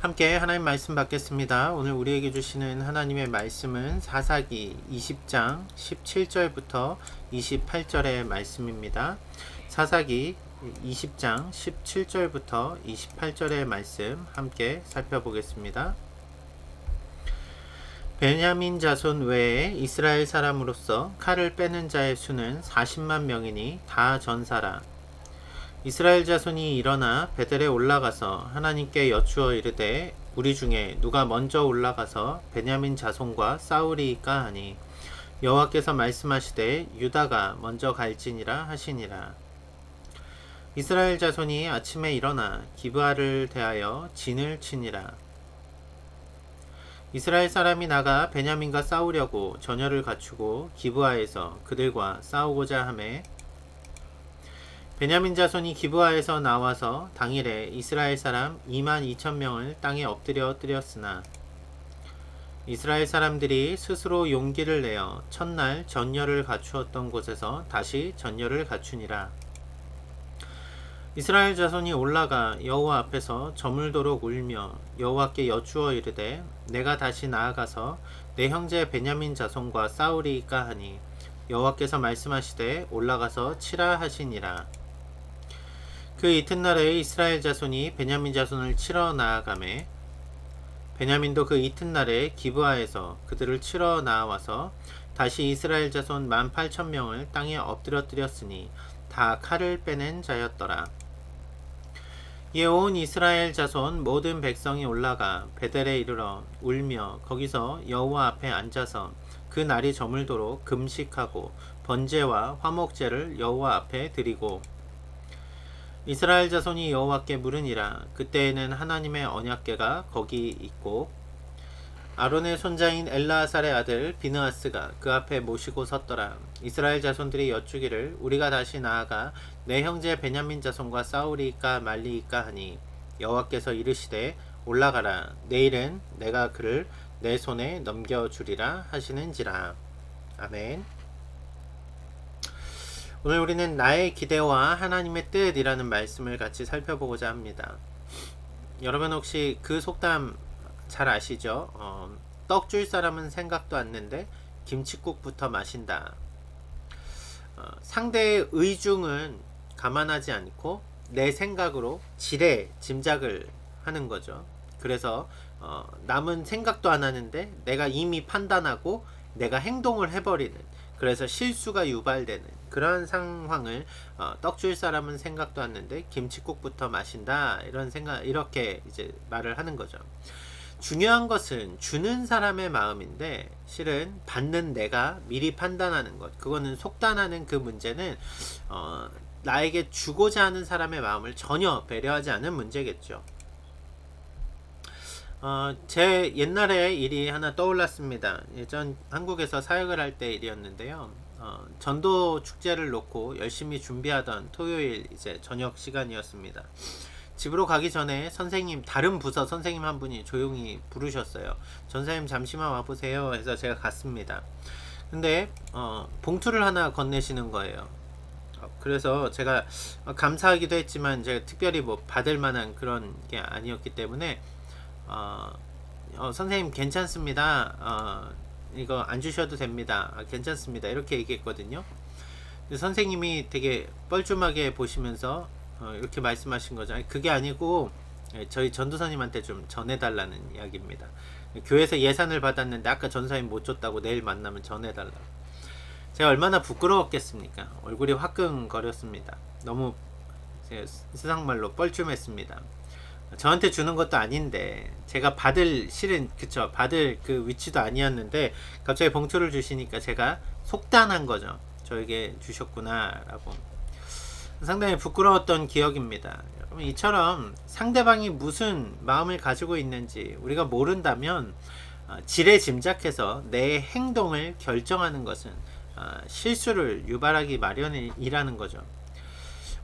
함께 하나님 말씀 받겠습니다. 오늘 우리에게 주시는 하나님의 말씀은 사사기 20장 17절부터 28절의 말씀입니다. 사사기 20장 17절부터 28절의 말씀 함께 살펴보겠습니다. 베냐민 자손 외에 이스라엘 사람으로서 칼을 빼는 자의 수는 40만 명이니 다 전사라. 이스라엘 자손이 일어나 베델에 올라가서 하나님께 여쭈어 이르되 우리 중에 누가 먼저 올라가서 베냐민 자손과 싸우리이까 하니 여호와께서 말씀하시되 유다가 먼저 갈지니라 하시니라. 이스라엘 자손이 아침에 일어나 기브아를 대하여 진을 치니라. 이스라엘 사람이 나가 베냐민과 싸우려고 전열을 갖추고 기브아에서 그들과 싸우고자 하매 베냐민 자손이 기브아에서 나와서 당일에 이스라엘 사람 2만 2천 명을 땅에 엎드려 뜨렸으나 이스라엘 사람들이 스스로 용기를 내어 첫날 전열을 갖추었던 곳에서 다시 전열을 갖추니라. 이스라엘 자손이 올라가 여호와 앞에서 저물도록 울며 여호와께 여쭈어 이르되 내가 다시 나아가서 내 형제 베냐민 자손과 싸우리이까 하니 여호와께서 말씀하시되 올라가서 치라 하시니라. 그 이튿날에 이스라엘 자손이 베냐민 자손을 치러 나아가매 베냐민도 그 이튿날에 기브아에서 그들을 치러 나와서 다시 이스라엘 자손 18,000명을 땅에 엎드려뜨렸으니 다 칼을 빼낸 자였더라. 이에 온 이스라엘 자손 모든 백성이 올라가 베델에 이르러 울며 거기서 여호와 앞에 앉아서 그 날이 저물도록 금식하고 번제와 화목제를 여호와 앞에 드리고 이스라엘 자손이 여호와께 물으니라. 그때에는 하나님의 언약궤가 거기 있고 아론의 손자인 엘라아살의 아들 비느하스가 그 앞에 모시고 섰더라. 이스라엘 자손들이 여쭈기를 우리가 다시 나아가 내 형제 베냐민 자손과 싸우리이까 말리이까 하니 여호와께서 이르시되 올라가라. 내일은 내가 그를 내 손에 넘겨주리라 하시는지라. 아멘. 오늘 우리는 나의 기대와 하나님의 뜻이라는 말씀을 같이 살펴보고자 합니다. 여러분 혹시 그 속담 잘 아시죠? 떡 줄 사람은 생각도 않는데 김칫국부터 마신다. 상대의 의중은 감안하지 않고 내 생각으로 지레 짐작을 하는 거죠. 그래서 남은 생각도 안 하는데 내가 이미 판단하고 내가 행동을 해버리는, 그래서 실수가 유발되는 그런 상황을 떡 줄 사람은 생각도 않는데 김칫국부터 마신다, 이런 생각, 이렇게 이제 말을 하는 거죠. 중요한 것은 주는 사람의 마음인데 실은 받는 내가 미리 판단하는 것, 그거는 속단하는 그 문제는 나에게 주고자 하는 사람의 마음을 전혀 배려하지 않은 문제겠죠. 제 옛날에 일이 하나 떠올랐습니다. 예전 한국에서 사역을 할 때 일이었는데요. 전도 축제를 놓고 열심히 준비하던 토요일 이제 저녁 시간이었습니다. 집으로 가기 전에 선생님, 다른 부서 선생님 한 분이 조용히 부르셨어요. 전사님 잠시만 와보세요 해서 제가 갔습니다. 근데 봉투를 하나 건네시는 거예요. 그래서 제가 감사하기도 했지만 제가 특별히 뭐 받을 만한 그런 게 아니었기 때문에 선생님 괜찮습니다. 이거 안 주셔도 됩니다. 괜찮습니다. 이렇게 얘기했거든요. 선생님이 되게 뻘쭘하게 보시면서 이렇게 말씀하신 거죠. 아니, 그게 아니고 저희 전도사님한테 좀 전해달라는 이야기입니다. 교회에서 예산을 받았는데 아까 전사님 못 줬다고 내일 만나면 전해달라고. 제가 얼마나 부끄러웠겠습니까? 얼굴이 화끈거렸습니다. 너무 세상말로 뻘쭘했습니다. 저한테 주는 것도 아닌데 제가 받을, 실은 그쵸, 받을 그 위치도 아니었는데 갑자기 봉투를 주시니까 제가 속단한 거죠. 저에게 주셨구나 라고. 상당히 부끄러웠던 기억입니다. 여러분, 이처럼 상대방이 무슨 마음을 가지고 있는지 우리가 모른다면 지레 짐작해서 내 행동을 결정하는 것은 실수를 유발하기 마련이라는 거죠.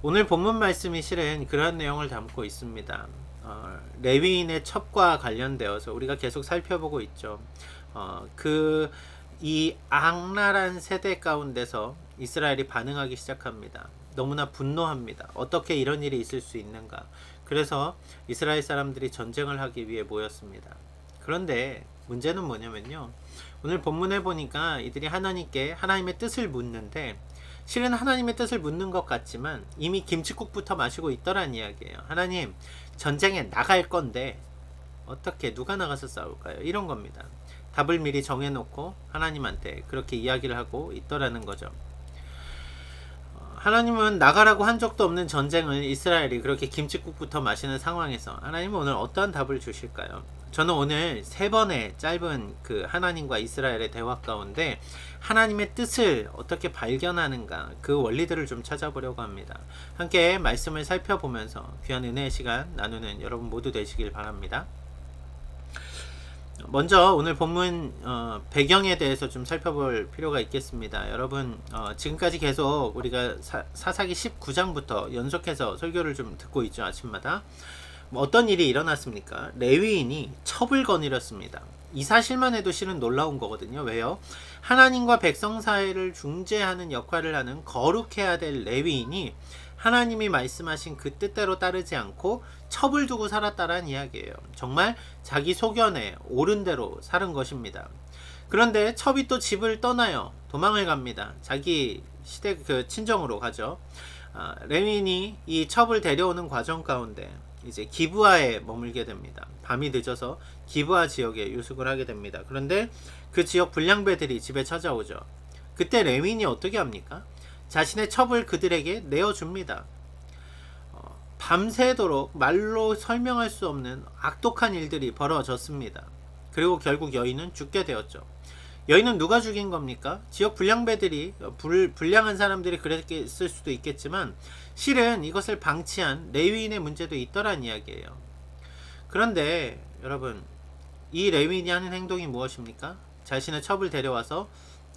오늘 본문 말씀이 실은 그런 내용을 담고 있습니다. 레위인의 첩과 관련되어서 우리가 계속 살펴보고 있죠. 이 악랄한 세대 가운데서 이스라엘이 반응하기 시작합니다. 너무나 분노합니다. 어떻게 이런 일이 있을 수 있는가? 그래서 이스라엘 사람들이 전쟁을 하기 위해 모였습니다. 그런데 문제는 뭐냐면요. 오늘 본문에 보니까 이들이 하나님께 하나님의 뜻을 묻는데, 실은 하나님의 뜻을 묻는 것 같지만 이미 김칫국부터 마시고 있더란 이야기예요. 하나님, 전쟁에 나갈 건데 어떻게 누가 나가서 싸울까요? 이런 겁니다. 답을 미리 정해놓고 하나님한테 그렇게 이야기를 하고 있더라는 거죠. 하나님은 나가라고 한 적도 없는 전쟁을 이스라엘이 그렇게 김칫국부터 마시는 상황에서 하나님은 오늘 어떠한 답을 주실까요? 저는 오늘 3번의 짧은 그 하나님과 이스라엘의 대화 가운데 하나님의 뜻을 어떻게 발견하는가, 그 원리들을 좀 찾아보려고 합니다. 함께 말씀을 살펴보면서 귀한 은혜의 시간 나누는 여러분 모두 되시길 바랍니다. 먼저 오늘 본문 배경에 대해서 좀 살펴볼 필요가 있겠습니다. 여러분, 지금까지 계속 우리가 사사기 19장부터 연속해서 설교를 좀 듣고 있죠. 아침마다 어떤 일이 일어났습니까? 레위인이 첩을 거느렸습니다. 이 사실만 해도 실은 놀라운 거거든요. 왜요? 하나님과 백성 사이를 중재하는 역할을 하는 거룩해야 될 레위인이 하나님이 말씀하신 그 뜻대로 따르지 않고 첩을 두고 살았다라는 이야기예요. 정말 자기 소견에 옳은 대로 살은 것입니다. 그런데 첩이 또 집을 떠나요. 도망을 갑니다. 자기 시댁 그 친정으로 가죠. 레위인이 이 첩을 데려오는 과정 가운데 이제 기브아에 머물게 됩니다. 밤이 늦어서 기브아 지역에 유숙을 하게 됩니다. 그런데 그 지역 불량배들이 집에 찾아오죠. 그때 레위인이 어떻게 합니까? 자신의 첩을 그들에게 내어줍니다. 밤새도록 말로 설명할 수 없는 악독한 일들이 벌어졌습니다. 그리고 결국 여인은 죽게 되었죠. 여인은 누가 죽인 겁니까? 지역 불량배들이, 불량한 사람들이 그랬을 수도 있겠지만 실은 이것을 방치한 레위인의 문제도 있더란 이야기예요. 그런데 여러분, 이 레위인이 하는 행동이 무엇입니까? 자신의 첩을 데려와서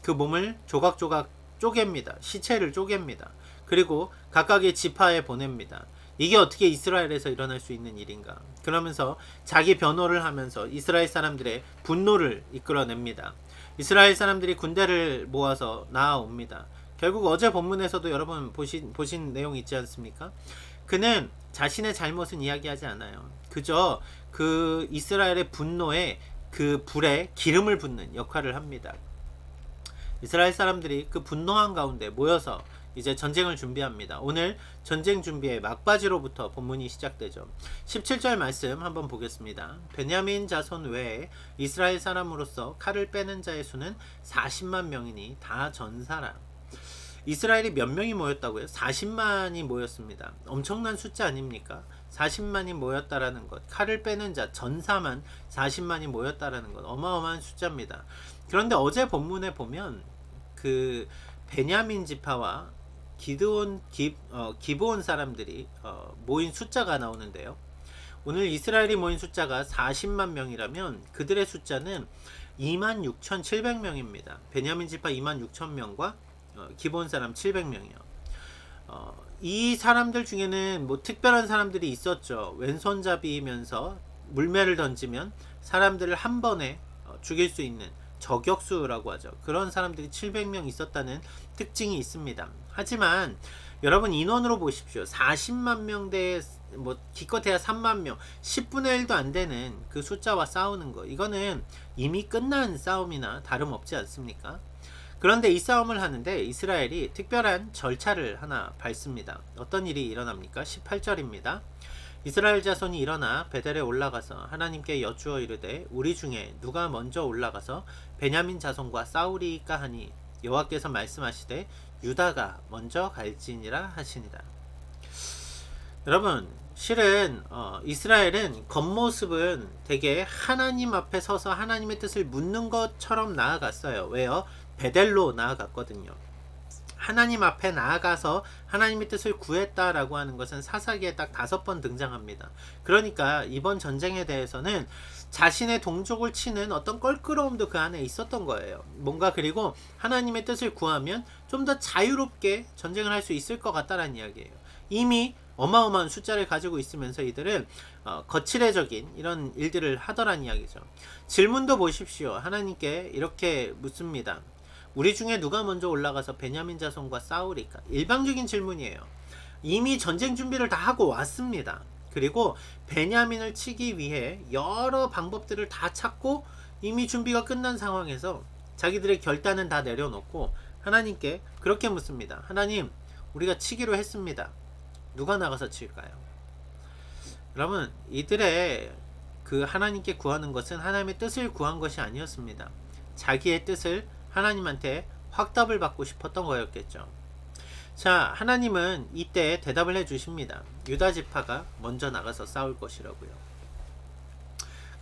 그 몸을 조각조각 쪼갭니다. 시체를 쪼갭니다. 그리고 각각의 지파에 보냅니다. 이게 어떻게 이스라엘에서 일어날 수 있는 일인가? 그러면서 자기 변호를 하면서 이스라엘 사람들의 분노를 이끌어냅니다. 이스라엘 사람들이 군대를 모아서 나아옵니다. 결국 어제 본문에서도 여러분 보신 내용 있지 않습니까? 그는 자신의 잘못은 이야기하지 않아요. 그저 그 이스라엘의 분노에 그 불에 기름을 붓는 역할을 합니다. 이스라엘 사람들이 그 분노한 가운데 모여서 이제 전쟁을 준비합니다. 오늘 전쟁 준비의 막바지로부터 본문이 시작되죠. 17절 말씀 한번 보겠습니다. 베냐민 자손 외에 이스라엘 사람으로서 칼을 빼는 자의 수는 40만 명이니 다 전사라. 이스라엘이 몇 명이 모였다고요? 40만이 모였습니다. 엄청난 숫자 아닙니까? 40만이 모였다라는 것, 칼을 빼는 자 전사만 40만이 모였다라는 것, 어마어마한 숫자입니다. 그런데 어제 본문에 보면 그 베냐민 지파와 기브온 사람들이 모인 숫자가 나오는데요. 오늘 이스라엘이 모인 숫자가 40만 명이라면 그들의 숫자는 26,700명입니다. 베냐민 지파 26,000명과 기브온 사람 700명이요. 이 사람들 중에는 뭐 특별한 사람들이 있었죠. 왼손잡이면서 물매를 던지면 사람들을 한 번에 죽일 수 있는 저격수라고 하죠. 그런 사람들이 700명 있었다는 특징이 있습니다. 하지만 여러분 인원으로 보십시오. 40만 명 대 뭐 기껏해야 3만 명, 10분의 1도 안 되는 그 숫자와 싸우는 거, 이거는 이미 끝난 싸움이나 다름없지 않습니까? 그런데 이 싸움을 하는데 이스라엘이 특별한 절차를 하나 밟습니다. 어떤 일이 일어납니까? 18절입니다. 이스라엘 자손이 일어나 베델에 올라가서 하나님께 여쭈어 이르되 우리 중에 누가 먼저 올라가서 베냐민 자손과 싸우리까 하니 여호와께서 말씀하시되 유다가 먼저 갈지니라 하시니라. 여러분, 실은 이스라엘은 겉모습은 되게 하나님 앞에 서서 하나님의 뜻을 묻는 것처럼 나아갔어요. 왜요? 베델로 나아갔거든요. 하나님 앞에 나아가서 하나님의 뜻을 구했다라고 하는 것은 사사기에 딱 5번 등장합니다. 그러니까 이번 전쟁에 대해서는 자신의 동족을 치는 어떤 껄끄러움도 그 안에 있었던 거예요. 뭔가 그리고 하나님의 뜻을 구하면 좀 더 자유롭게 전쟁을 할 수 있을 것 같다라는 이야기예요. 이미 어마어마한 숫자를 가지고 있으면서 이들은 거칠애적인 이런 일들을 하더란 이야기죠. 질문도 보십시오. 하나님께 이렇게 묻습니다. 우리 중에 누가 먼저 올라가서 베냐민 자손과 싸우리까? 일방적인 질문이에요. 이미 전쟁 준비를 다 하고 왔습니다. 그리고 베냐민을 치기 위해 여러 방법들을 다 찾고 이미 준비가 끝난 상황에서 자기들의 결단은 다 내려놓고 하나님께 그렇게 묻습니다. 하나님, 우리가 치기로 했습니다. 누가 나가서 칠까요? 여러분, 이들의 그 하나님께 구하는 것은 하나님의 뜻을 구한 것이 아니었습니다. 자기의 뜻을 하나님한테 확답을 받고 싶었던 거였겠죠. 자, 하나님은 이때 대답을 해주십니다. 유다 지파가 먼저 나가서 싸울 것이라고요.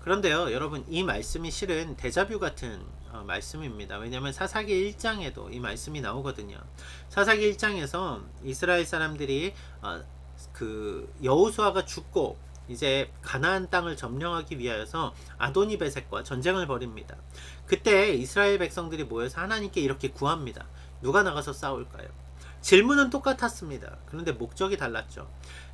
그런데요, 여러분, 이 말씀이 실은 데자뷰 같은 말씀입니다. 왜냐하면 사사기 1장에도 이 말씀이 나오거든요. 사사기 1장에서 이스라엘 사람들이 그 여호수아가 죽고 이제 가나안 땅을 점령하기 위하여서 아도니베섹과 전쟁을 벌입니다. 그때 이스라엘 백성들이 모여서 하나님께 이렇게 구합니다. 누가 나가서 싸울까요? 질문은 똑같았습니다. 그런데 목적이 달랐죠.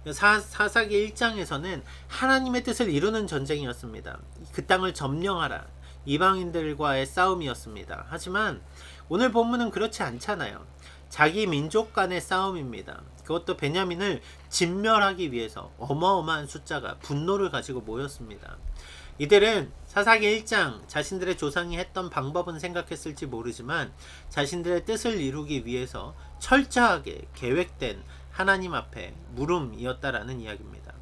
사사기 1장에서는 하나님의 뜻을 이루는 전쟁이었습니다. 그 땅을 점령하라, 이방인들과의 싸움이었습니다. 하지만 오늘 본문은 그렇지 않잖아요. 자기 민족 간의 싸움입니다. 그것도 베냐민을 진멸하기 위해서 어마어마한 숫자가 분노를 가지고 모였습니다. 이들은 사사기 1장 자신들의 조상이 했던 방법은 생각했을지 모르지만 자신들의 뜻을 이루기 위해서 철저하게 계획된 하나님 앞에 물음이었다라는 이야기입니다.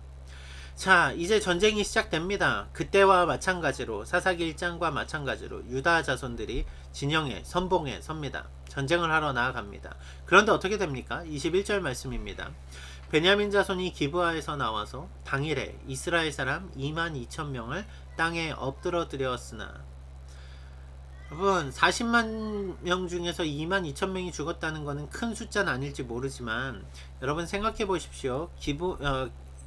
자, 이제 전쟁이 시작됩니다. 그때와 마찬가지로 사사기 1장과 마찬가지로 유다 자손들이 진영에 선봉에 섭니다. 전쟁을 하러 나아갑니다. 그런데 어떻게 됩니까? 21절 말씀입니다. 베냐민 자손이 기브아에서 나와서 당일에 이스라엘 사람 22,000명을 땅에 엎드러뜨렸으나, 여러분, 40만 명 중에서 22,000명이 죽었다는 것은 큰 숫자는 아닐지 모르지만 여러분 생각해 보십시오.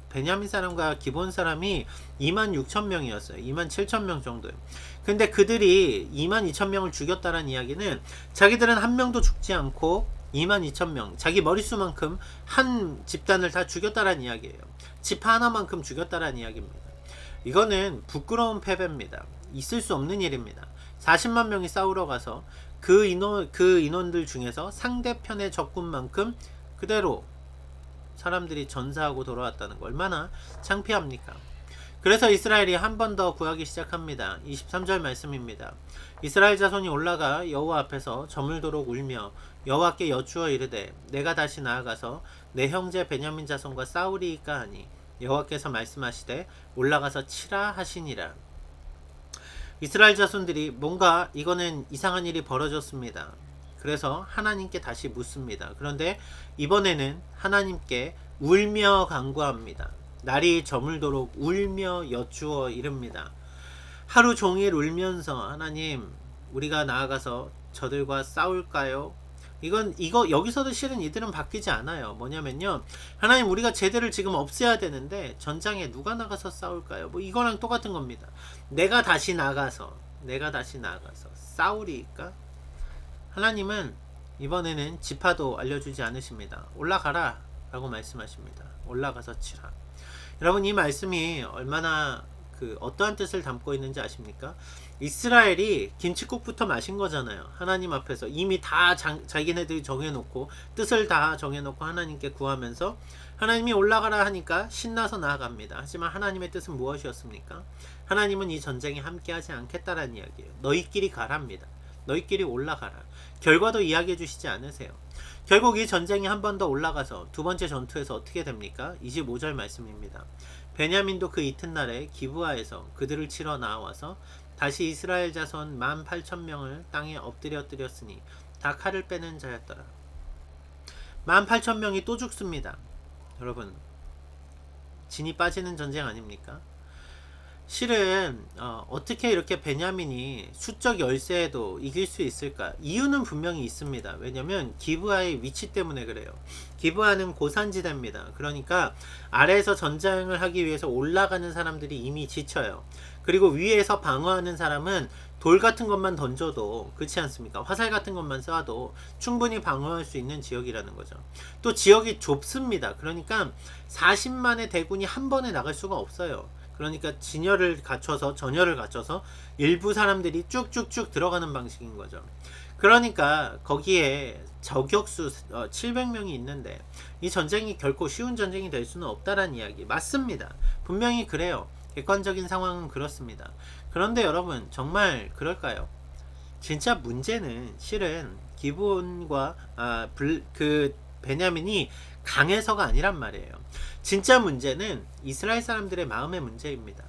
베냐민 사람과 기본 사람이 26,000명이었어요. 27,000명 정도요. 근데 그들이 22,000명을 죽였다는 이야기는 자기들은 한 명도 죽지 않고 22,000명, 자기 머릿수만큼 한 집단을 다 죽였다는 이야기예요. 집 하나만큼 죽였다는 이야기입니다. 이거는 부끄러운 패배입니다. 있을 수 없는 일입니다. 40만 명이 싸우러 가서 그 인원들 중에서 상대편의 적군만큼 그대로 사람들이 전사하고 돌아왔다는 거 얼마나 창피합니까? 그래서 이스라엘이 한 번 더 구하기 시작합니다. 23절 말씀입니다. 이스라엘 자손이 올라가 여호와 앞에서 저물도록 울며 여호와께 여쭈어 이르되 내가 다시 나아가서 내 형제 베냐민 자손과 싸우리이까 하니 여호와께서 말씀하시되 올라가서 치라 하시니라. 이스라엘 자손들이 뭔가 이거는 이상한 일이 벌어졌습니다. 그래서 하나님께 다시 묻습니다. 그런데 이번에는 하나님께 울며 간구합니다. 날이 저물도록 울며 여쭈어 이릅니다. 하루 종일 울면서 하나님, 우리가 나아가서 저들과 싸울까요? 이거 여기서도 실은 이들은 바뀌지 않아요. 뭐냐면요, 하나님, 우리가 쟤들을 지금 없애야 되는데 전장에 누가 나가서 싸울까요? 뭐 이거랑 똑같은 겁니다. 내가 다시 나가서 싸우리까? 하나님은 이번에는 지파도 알려주지 않으십니다. 올라가라 라고 말씀하십니다. 올라가서 치라. 여러분, 이 말씀이 얼마나 어떠한 뜻을 담고 있는지 아십니까? 이스라엘이 김칫국부터 마신 거잖아요. 하나님 앞에서 이미 다 자기네들이 정해놓고 뜻을 다 정해놓고 하나님께 구하면서 하나님이 올라가라 하니까 신나서 나아갑니다. 하지만 하나님의 뜻은 무엇이었습니까? 하나님은 이 전쟁에 함께하지 않겠다라는 이야기예요. 너희끼리 가랍니다. 너희끼리 올라가라. 결과도 이야기해 주시지 않으세요. 결국 이 전쟁이 한 번 더 올라가서 두 번째 전투에서 어떻게 됩니까? 25절 말씀입니다. 베냐민도 그 이튿날에 기브아에서 그들을 치러 나와서 다시 이스라엘 자손 18,000명을 땅에 엎드렸으니 다 칼을 빼는 자였더라. 18,000명이 또 죽습니다. 여러분, 진이 빠지는 전쟁 아닙니까? 실은 어떻게 이렇게 베냐민이 수적 열세에도 이길 수 있을까? 이유는 분명히 있습니다. 왜냐면 기브아의 위치 때문에 그래요. 기브아는 고산지대입니다. 그러니까 아래에서 전쟁을 하기 위해서 올라가는 사람들이 이미 지쳐요. 그리고 위에서 방어하는 사람은 돌 같은 것만 던져도, 그렇지 않습니까? 화살 같은 것만 쏴도 충분히 방어할 수 있는 지역이라는 거죠. 또 지역이 좁습니다. 그러니까 40만의 대군이 한 번에 나갈 수가 없어요. 그러니까 전열을 갖춰서 일부 사람들이 쭉쭉쭉 들어가는 방식인 거죠. 그러니까 거기에 저격수 700명이 있는데 이 전쟁이 결코 쉬운 전쟁이 될 수는 없다라는 이야기 맞습니다. 분명히 그래요. 객관적인 상황은 그렇습니다. 그런데 여러분 정말 그럴까요? 진짜 문제는 실은 기브온과 그 베냐민이 강해서가 아니란 말이에요. 진짜 문제는 이스라엘 사람들의 마음의 문제입니다.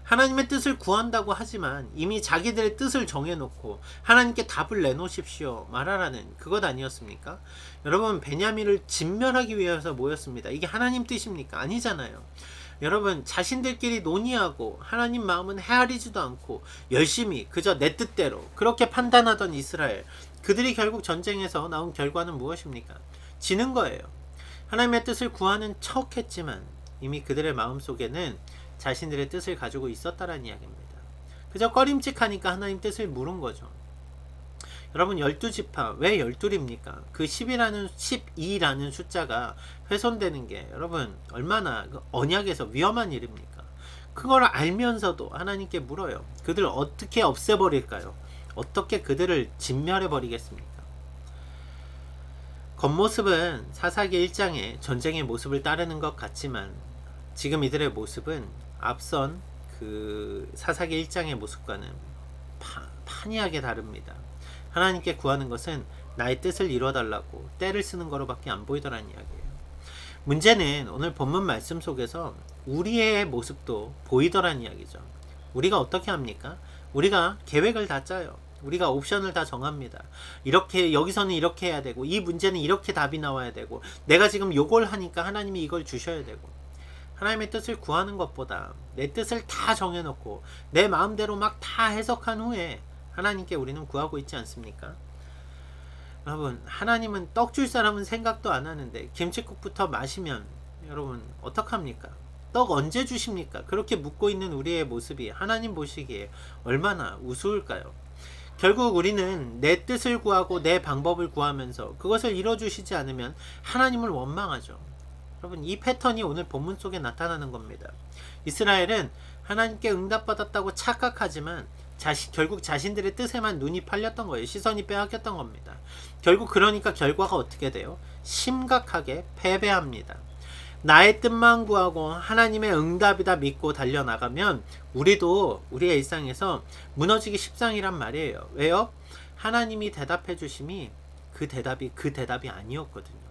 하나님의 뜻을 구한다고 하지만 이미 자기들의 뜻을 정해놓고 하나님께 답을 내놓으십시오 말하라는 그것 아니었습니까? 여러분 베냐민을 진멸하기 위해서 모였습니다. 이게 하나님 뜻입니까? 아니잖아요. 여러분 자신들끼리 논의하고 하나님 마음은 헤아리지도 않고 열심히 그저 내 뜻대로 그렇게 판단하던 이스라엘, 그들이 결국 전쟁에서 나온 결과는 무엇입니까? 지는 거예요. 하나님의 뜻을 구하는 척 했지만 이미 그들의 마음속에는 자신들의 뜻을 가지고 있었다라는 이야기입니다. 그저 꺼림칙하니까 하나님 뜻을 물은 거죠. 여러분 12지파 왜 12입니까? 그 12라는 숫자가 훼손되는 게 여러분 얼마나 언약에서 위험한 일입니까? 그걸 알면서도 하나님께 물어요. 그들을 어떻게 없애버릴까요? 어떻게 그들을 진멸해버리겠습니까? 겉모습은 사사기 1장의 전쟁의 모습을 따르는 것 같지만 지금 이들의 모습은 앞선 그 사사기 1장의 모습과는 판이하게 다릅니다. 하나님께 구하는 것은 나의 뜻을 이루어달라고 때를 쓰는 거로밖에 안 보이더라는 이야기예요. 문제는 오늘 본문 말씀 속에서 우리의 모습도 보이더라는 이야기죠. 우리가 어떻게 합니까? 우리가 계획을 다 짜요. 우리가 옵션을 다 정합니다. 이렇게 여기서는 이렇게 해야 되고 이 문제는 이렇게 답이 나와야 되고 내가 지금 요걸 하니까 하나님이 이걸 주셔야 되고 하나님의 뜻을 구하는 것보다 내 뜻을 다 정해놓고 내 마음대로 막 다 해석한 후에 하나님께 우리는 구하고 있지 않습니까? 여러분 하나님은 떡 줄 사람은 생각도 안 하는데 김칫국부터 마시면 여러분 어떡합니까? 떡 언제 주십니까? 그렇게 묻고 있는 우리의 모습이 하나님 보시기에 얼마나 우스울까요? 결국 우리는 내 뜻을 구하고 내 방법을 구하면서 그것을 이뤄주시지 않으면 하나님을 원망하죠. 여러분 이 패턴이 오늘 본문 속에 나타나는 겁니다. 이스라엘은 하나님께 응답받았다고 착각하지만 결국 자신들의 뜻에만 눈이 팔렸던 거예요. 시선이 빼앗겼던 겁니다. 결국 그러니까 결과가 어떻게 돼요? 심각하게 패배합니다. 나의 뜻만 구하고 하나님의 응답이다 믿고 달려나가면 우리도 우리의 일상에서 무너지기 십상이란 말이에요. 왜요? 하나님이 대답해 주심이 그 대답이 아니었거든요.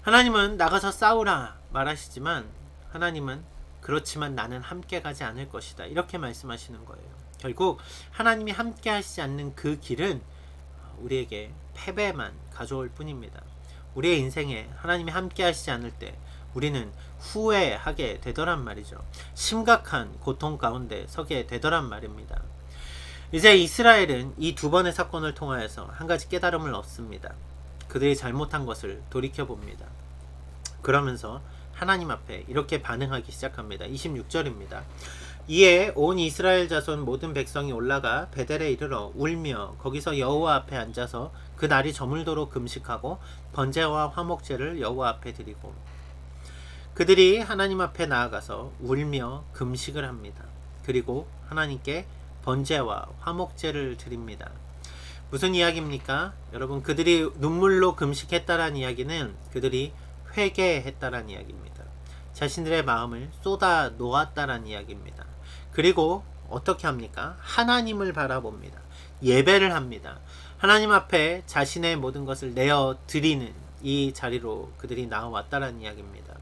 하나님은 나가서 싸우라 말하시지만 하나님은 그렇지만 나는 함께 가지 않을 것이다 이렇게 말씀하시는 거예요. 결국 하나님이 함께 하시지 않는 그 길은 우리에게 패배만 가져올 뿐입니다. 우리의 인생에 하나님이 함께 하시지 않을 때 우리는 후회하게 되더란 말이죠. 심각한 고통 가운데 서게 되더란 말입니다. 이제 이스라엘은 이 두 번의 사건을 통하여서 한 가지 깨달음을 얻습니다. 그들이 잘못한 것을 돌이켜봅니다. 그러면서 하나님 앞에 이렇게 반응하기 시작합니다. 26절입니다. 이에 온 이스라엘 자손 모든 백성이 올라가 베델에 이르러 울며 거기서 여호와 앞에 앉아서 그 날이 저물도록 금식하고 번제와 화목제를 여호와 앞에 드리고 그들이 하나님 앞에 나아가서 울며 금식을 합니다. 그리고 하나님께 번제와 화목제를 드립니다. 무슨 이야기입니까? 여러분 그들이 눈물로 금식했다라는 이야기는 그들이 회개했다라는 이야기입니다. 자신들의 마음을 쏟아 놓았다라는 이야기입니다. 그리고 어떻게 합니까? 하나님을 바라봅니다. 예배를 합니다. 하나님 앞에 자신의 모든 것을 내어 드리는 이 자리로 그들이 나와왔다라는 이야기입니다.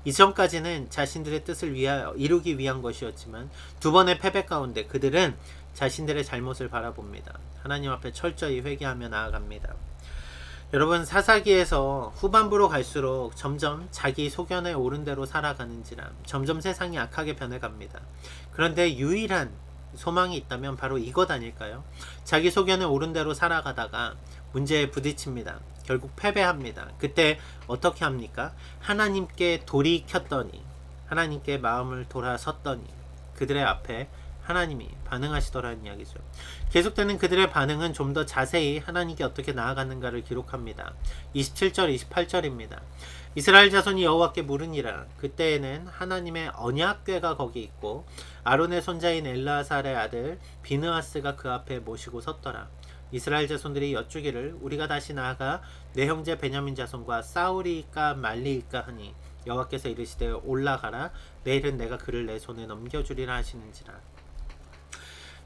이전까지는 자신들의 뜻을 이루기 위한 것이었지만 두 번의 패배 가운데 그들은 자신들의 잘못을 바라봅니다. 하나님 앞에 철저히 회개하며 나아갑니다. 여러분 사사기에서 후반부로 갈수록 점점 자기 소견에 오른 대로 살아가는지라 점점 세상이 악하게 변해갑니다. 그런데 유일한 소망이 있다면 바로 이것 아닐까요? 자기 소견에 오른 대로 살아가다가 문제에 부딪힙니다. 결국 패배합니다. 그때 어떻게 합니까? 하나님께 돌이켰더니 하나님께 마음을 돌아섰더니 그들의 앞에 하나님이 반응하시더라는 이야기죠. 계속되는 그들의 반응은 좀 더 자세히 하나님께 어떻게 나아가는가를 기록합니다. 27절 28절입니다. 이스라엘 자손이 여호와께 물으니라. 그때에는 하나님의 언약궤가 거기 있고 아론의 손자인 엘라살의 아들 비느하스가 그 앞에 모시고 섰더라. 이스라엘 자손들이 여쭈기를 우리가 다시 나아가 내 형제 베냐민 자손과 싸우리이까 말리이까 하니 여호와께서 이르시되 올라가라 내일은 내가 그를 내 손에 넘겨주리라 하시는지라.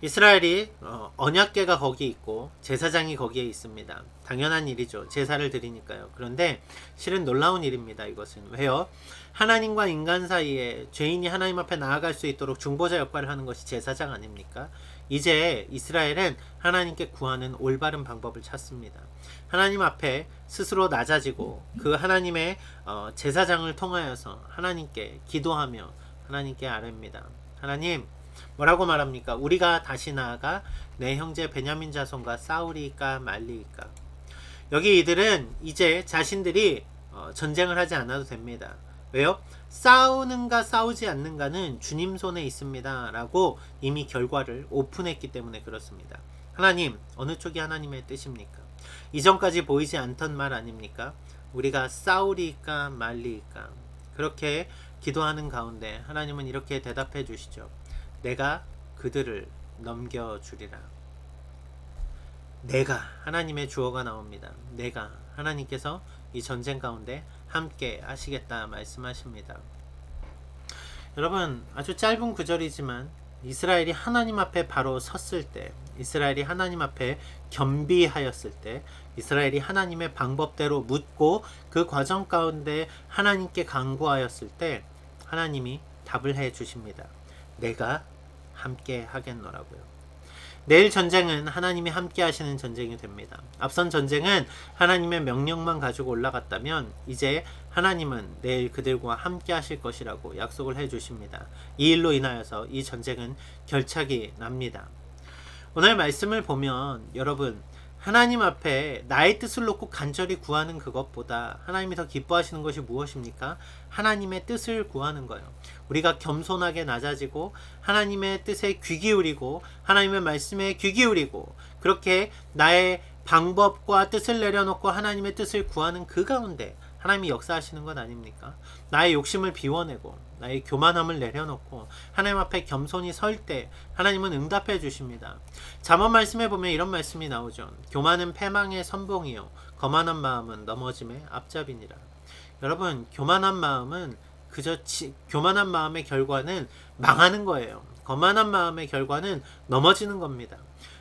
이스라엘이 언약궤가 거기 있고 제사장이 거기에 있습니다. 당연한 일이죠. 제사를 드리니까요. 그런데 실은 놀라운 일입니다. 이것은 왜요? 하나님과 인간 사이에 죄인이 하나님 앞에 나아갈 수 있도록 중보자 역할을 하는 것이 제사장 아닙니까? 이제 이스라엘은 하나님께 구하는 올바른 방법을 찾습니다. 하나님 앞에 스스로 낮아지고 그 하나님의 제사장을 통하여서 하나님께 기도하며 하나님께 아뢰입니다. 하나님, 뭐라고 말합니까? 우리가 다시 나아가 내 형제 베냐민 자손과 싸우리이까 말리이까. 여기 이들은 이제 자신들이 전쟁을 하지 않아도 됩니다. 왜요? 싸우는가 싸우지 않는가는 주님 손에 있습니다 라고 이미 결과를 오픈했기 때문에 그렇습니다. 하나님, 어느 쪽이 하나님의 뜻입니까? 이전까지 보이지 않던 말 아닙니까? 우리가 싸우리이까 말리이까. 그렇게 기도하는 가운데 하나님은 이렇게 대답해 주시죠. 내가 그들을 넘겨주리라. 내가, 하나님의 주어가 나옵니다. 내가, 하나님께서 이 전쟁 가운데 함께 하시겠다 말씀하십니다. 여러분, 아주 짧은 구절이지만 이스라엘이 하나님 앞에 바로 섰을 때, 이스라엘이 하나님 앞에 겸비하였을 때, 이스라엘이 하나님의 방법대로 묻고 그 과정 가운데 하나님께 간구하였을 때 하나님이 답을 해 주십니다. 내가 함께 하겠노라고요. 내일 전쟁은 하나님이 함께 하시는 전쟁이 됩니다. 앞선 전쟁은 하나님의 명령만 가지고 올라갔다면 이제 하나님은 내일 그들과 함께 하실 것이라고 약속을 해 주십니다. 이 일로 인하여서 이 전쟁은 결착이 납니다. 오늘 말씀을 보면 여러분, 하나님 앞에 나의 뜻을 놓고 간절히 구하는 그것보다 하나님이 더 기뻐하시는 것이 무엇입니까? 하나님의 뜻을 구하는 거예요. 우리가 겸손하게 낮아지고 하나님의 뜻에 귀 기울이고 하나님의 말씀에 귀 기울이고 그렇게 나의 방법과 뜻을 내려놓고 하나님의 뜻을 구하는 그 가운데 하나님이 역사하시는 것 아닙니까? 나의 욕심을 비워내고 나의 교만함을 내려놓고 하나님 앞에 겸손히 설 때 하나님은 응답해 주십니다. 잠언 말씀에 보면 이런 말씀이 나오죠. 교만은 패망의 선봉이요 거만한 마음은 넘어짐의 앞잡이니라. 여러분, 교만한 마음은 교만한 마음의 결과는 망하는 거예요. 거만한 마음의 결과는 넘어지는 겁니다.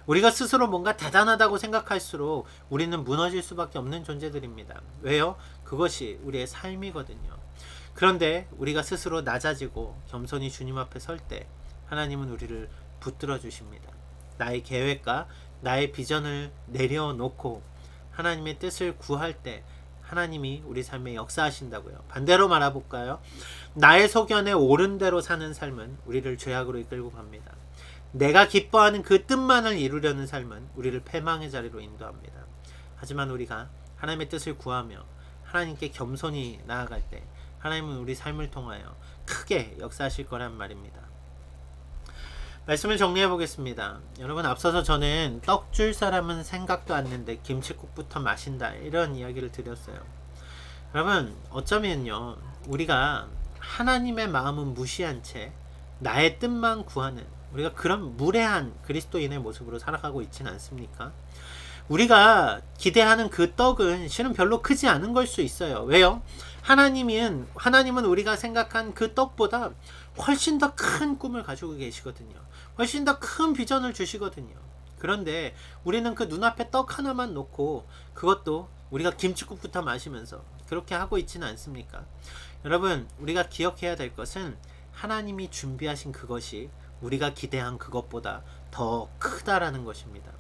우리가 스스로 뭔가 대단하다고 생각할수록 우리는 무너질 수밖에 없는 존재들입니다. 왜요? 그것이 우리의 삶이거든요. 그런데 우리가 스스로 낮아지고 겸손히 주님 앞에 설 때 하나님은 우리를 붙들어 주십니다. 나의 계획과 나의 비전을 내려놓고 하나님의 뜻을 구할 때 하나님이 우리 삶에 역사하신다고요. 반대로 말해볼까요? 나의 소견에 옳은 대로 사는 삶은 우리를 죄악으로 이끌고 갑니다. 내가 기뻐하는 그 뜻만을 이루려는 삶은 우리를 패망의 자리로 인도합니다. 하지만 우리가 하나님의 뜻을 구하며 하나님께 겸손히 나아갈 때 하나님은 우리 삶을 통하여 크게 역사하실 거란 말입니다. 말씀을 정리해 보겠습니다. 여러분, 앞서서 저는 떡 줄 사람은 생각도 않는데 김칫국부터 마신다 이런 이야기를 드렸어요. 여러분, 어쩌면요 우리가 하나님의 마음은 무시한 채 나의 뜻만 구하는 우리가 그런 무례한 그리스도인의 모습으로 살아가고 있지는 않습니까? 우리가 기대하는 그 떡은 실은 별로 크지 않은 걸 수 있어요. 왜요? 하나님은 우리가 생각한 그 떡보다 훨씬 더 큰 꿈을 가지고 계시거든요. 훨씬 더 큰 비전을 주시거든요. 그런데 우리는 그 눈앞에 떡 하나만 놓고 그것도 우리가 김칫국부터 마시면서 그렇게 하고 있지는 않습니까? 여러분, 우리가 기억해야 될 것은 하나님이 준비하신 그것이 우리가 기대한 그것보다 더 크다라는 것입니다.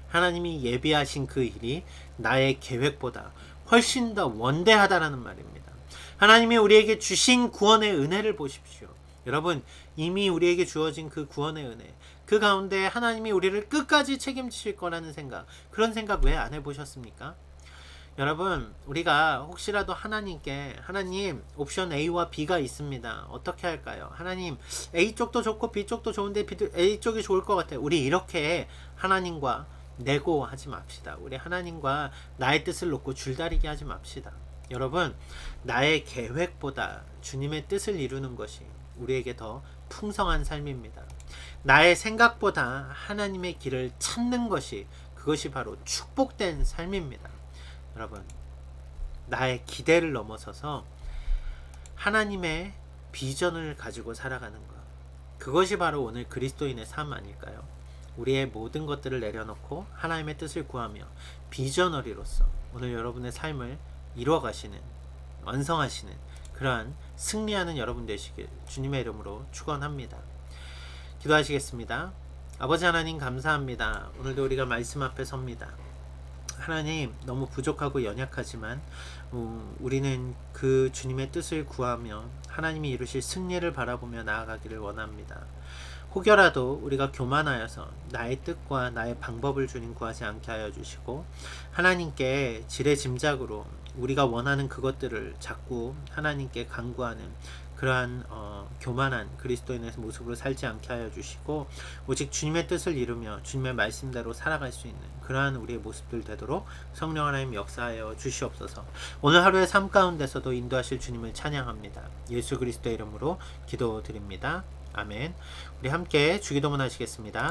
하나님이 예비하신 그 일이 나의 계획보다 훨씬 더 원대하다라는 말입니다. 하나님이 우리에게 주신 구원의 은혜를 보십시오. 여러분, 이미 우리에게 주어진 그 구원의 은혜, 그 가운데 하나님이 우리를 끝까지 책임지실 거라는 생각, 그런 생각 왜 안 해보셨습니까? 여러분, 우리가 혹시라도 하나님께 하나님 옵션 A와 B가 있습니다. 어떻게 할까요? 하나님 A쪽도 좋고 B쪽도 좋은데 A쪽이 좋을 것 같아요. 우리 이렇게 하나님과 내고하지 맙시다. 우리 하나님과 나의 뜻을 놓고 줄다리기 하지 맙시다. 여러분, 나의 계획보다 주님의 뜻을 이루는 것이 우리에게 더 풍성한 삶입니다. 나의 생각보다 하나님의 길을 찾는 것이 그것이 바로 축복된 삶입니다. 여러분, 나의 기대를 넘어서서 하나님의 비전을 가지고 살아가는 것, 그것이 바로 오늘 그리스도인의 삶 아닐까요? 우리의 모든 것들을 내려놓고 하나님의 뜻을 구하며 비전어리로서 오늘 여러분의 삶을 이루어가시는, 완성하시는 그러한 승리하는 여러분 되시길 주님의 이름으로 축원합니다. 기도하시겠습니다. 아버지 하나님 감사합니다. 오늘도 우리가 말씀 앞에 섭니다. 하나님, 너무 부족하고 연약하지만 우리는 그 주님의 뜻을 구하며 하나님이 이루실 승리를 바라보며 나아가기를 원합니다. 혹여라도 우리가 교만하여서 나의 뜻과 나의 방법을 주님 구하지 않게 하여 주시고, 하나님께 지레짐작으로 우리가 원하는 그것들을 자꾸 하나님께 간구하는 그러한 교만한 그리스도인의 모습으로 살지 않게 하여 주시고, 오직 주님의 뜻을 이루며 주님의 말씀대로 살아갈 수 있는 그러한 우리의 모습들 되도록 성령 하나님 역사하여 주시옵소서. 오늘 하루의 삶 가운데서도 인도하실 주님을 찬양합니다. 예수 그리스도의 이름으로 기도드립니다. 아멘. 우리 함께 주기도문 하시겠습니다.